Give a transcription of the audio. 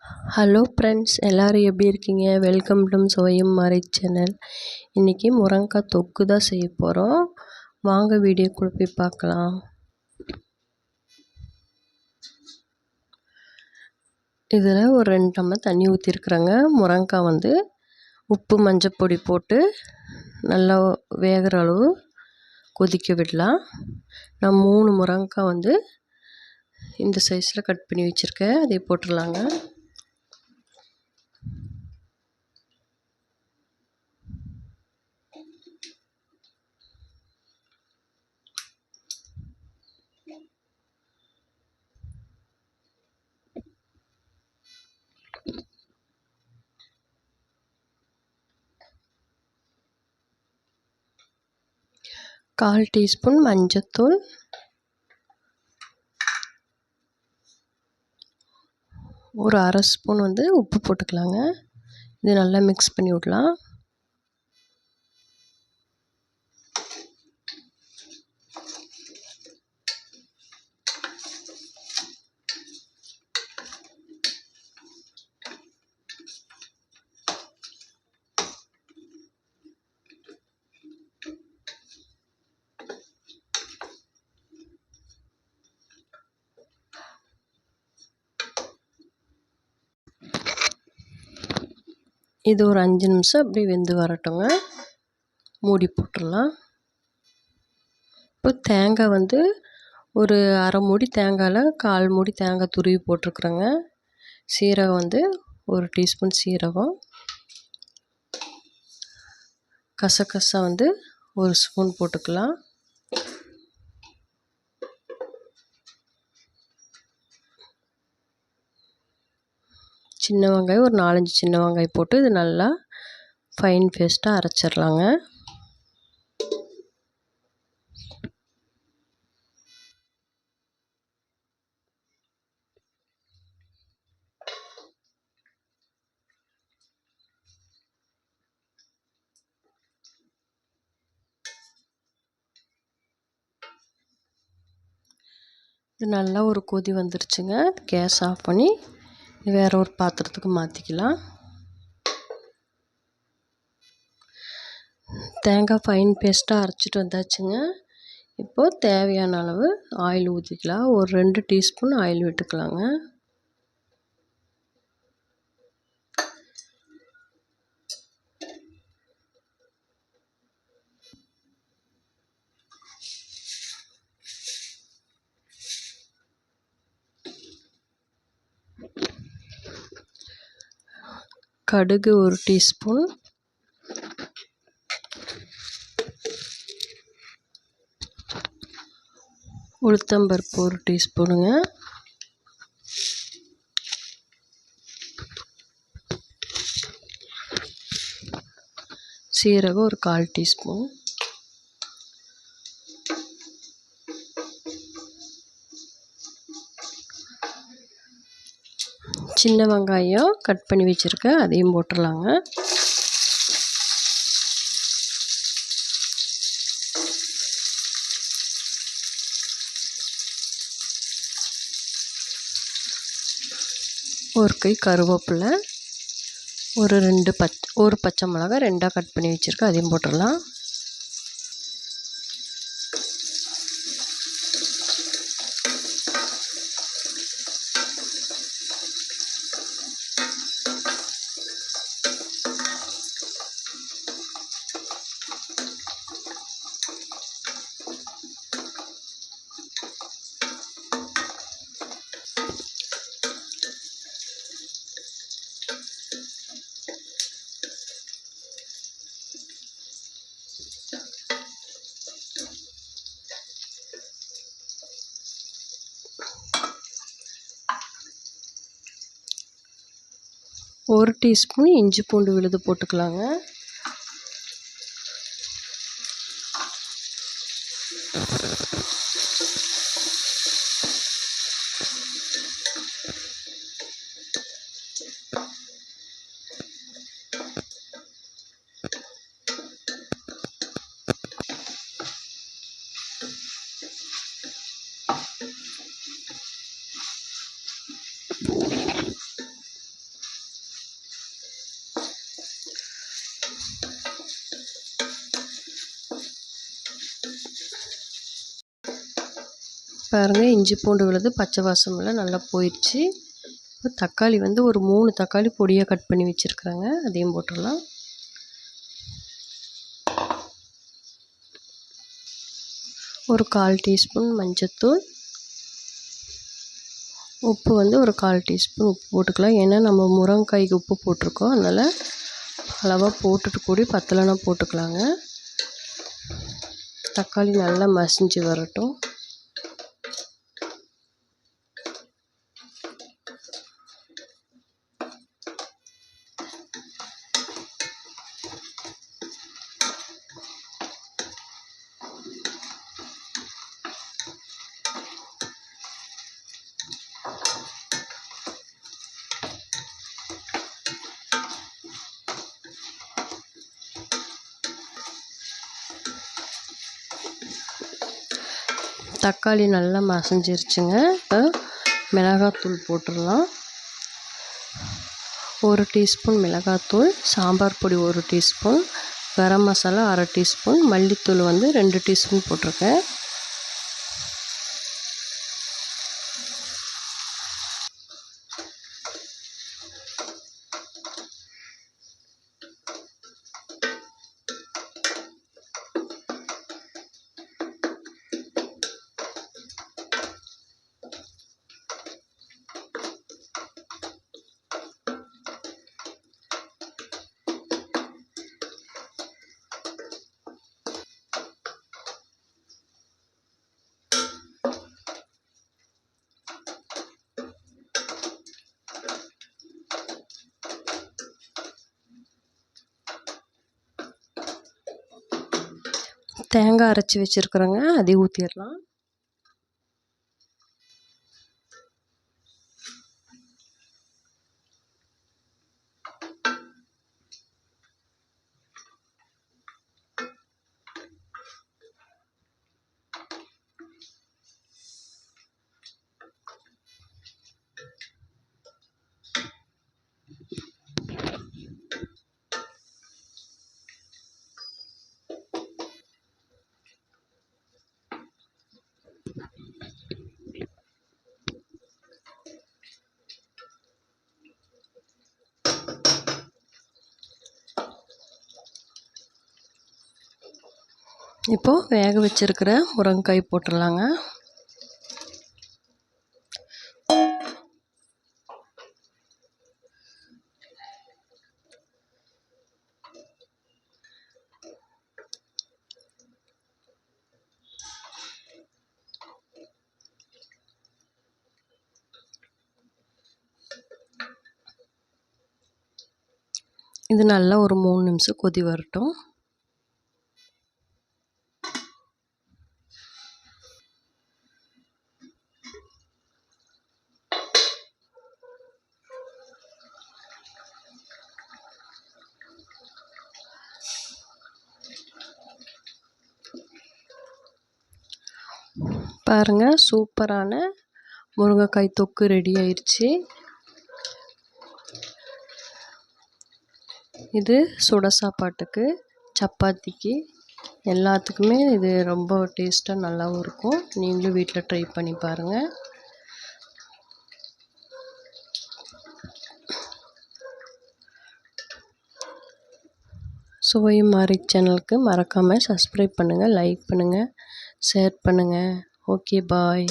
Hello friends, எல்லோரும் எப்படி இருக்கீங்க? வெல்கம் டு சுவையும் மறை சேனல். இன்றைக்கி முருங்கைக்காய் தொக்கு தான் செய்ய போகிறோம். வாங்க வீடியோக்குள்ளே போய் பார்க்கலாம். இதில் ஒரு 2 டம்ளர் தண்ணி ஊற்றிருக்குறேங்க. முருங்கைக்காய் உப்பு மஞ்சப்பொடி போட்டு நல்லா வேகிற அளவு கொதிக்க விடலாம். நான் 3 முருங்கைக்காய் இந்த சைஸில் கட் பண்ணி வச்சுருக்கேன். அதை போட்டுடலாங்க. கால் டீஸ்பூன் மஞ்சத்தூள், ஒரு அரை ஸ்பூன் உப்பு போட்டுக்கலாங்க. இது நல்லா மிக்ஸ் பண்ணி விடலாம். இது ஒரு 5 நிமிஷம் அப்படியே வெந்து வரட்டுங்க. மூடி போட்டுடலாம். இப்போ தேங்காய் ஒரு அரை மூடி தேங்காயில் 1/4 மூடி தேங்காய் துருவி போட்டிருக்குறேங்க. சீரகம் 1 டீஸ்பூன் சீரகம், கசகசா 1 ஸ்பூன் போட்டுக்கலாம். சின்ன வெங்காயம் ஒரு 4-5 சின்ன வெங்காயம் போட்டு இது நல்லா ஃபைன் பேஸ்ட்டாக அரைச்சிடலாங்க. இது நல்லா ஒரு கொதி வந்துருச்சுங்க. கேஸ் ஆஃப் பண்ணி வேறு ஒரு பாத்திரத்துக்கு மாற்றிக்கலாம். தேங்காய் ஃபைன் பேஸ்ட்டாக அரைச்சிட்டு வந்தாச்சுங்க. இப்போது தேவையான அளவு ஆயில் ஊற்றிக்கலாம். ஒரு 2 டீஸ்பூன் ஆயில் விட்டுக்கலாங்க. கடுகு 1 டீஸ்பூன், உளுத்தம்பருப்பு 1 டீஸ்பூனுங்க, சீரகம் ஒரு 1/4 டீஸ்பூன், சின்ன வெங்காயம் கட் பண்ணி வச்சுருக்கேன், அதையும் போட்டுடலாங்க. ஒரு கை கருவேப்பிலை, ஒரு பச்சை மிளகாய் 2ஆக கட் பண்ணி வச்சுருக்கேன், அதையும் போட்டுடலாம். ஒரு டீஸ்பூன் இஞ்சி பூண்டு விழுது போட்டுக்கலாங்க. பாருங்கள், இஞ்சி பூண்டு விழுது பச்சை வாசமெல்லாம் நல்லா போயிடுச்சு. இப்போ தக்காளி வந்து ஒரு 3 தக்காளி பொடியாக கட் பண்ணி வச்சுருக்குறேங்க, அதையும் போட்டுடலாம். ஒரு 1/4 டீஸ்பூன் மஞ்சத்தூள், உப்பு வந்து ஒரு 1/4 டீஸ்பூன் உப்பு போட்டுக்கலாம். ஏன்னா நம்ம முருங்கைக்காய்க்கு உப்பு போட்டிருக்கோம், அதனால் அளவாக போட்டுட்டு கூடி பத்தலைனா போட்டுக்கலாங்க. தக்காளி நல்லா மசிஞ்சு வரட்டும். தக்காளி நல்லா மசிஞ்சிருச்சுங்க. இப்போ மிளகாத்தூள் போட்டுடலாம். 1 டீஸ்பூன் மிளகாத்தூள், சாம்பார் பொடி 1 டீஸ்பூன், கரம் மசாலா 1/2 டீஸ்பூன், மல்லித்தூள் வந்து 2 டீஸ்பூன் போட்டிருக்கேன். தேங்காய் அரைச்சி வச்சுருக்குறோங்க, அதையும் ஊற்றிடலாம். இப்போது வேக வச்சுருக்கிற முருங்கைக்காய் போட்டுடலாங்க. இது நல்லா ஒரு 3 நிமிஷம் கொதி வரட்டும். பாருங்கள், சூப்பரான முருங்கைக்காய் தொக்கு ரெடி ஆயிடுச்சு. இது சுட சாப்பாட்டுக்கு, சப்பாத்திக்கு எல்லாத்துக்குமே இது ரொம்ப டேஸ்ட்டாக நல்லாவும் இருக்கும். நீங்களும் வீட்டில் ட்ரை பண்ணி பாருங்கள். சுவையும் மாறி சேனலுக்கு மறக்காமல் சப்ஸ்கிரைப் பண்ணுங்கள், லைக் பண்ணுங்கள், ஷேர் பண்ணுங்கள். ஓகே, பாய்.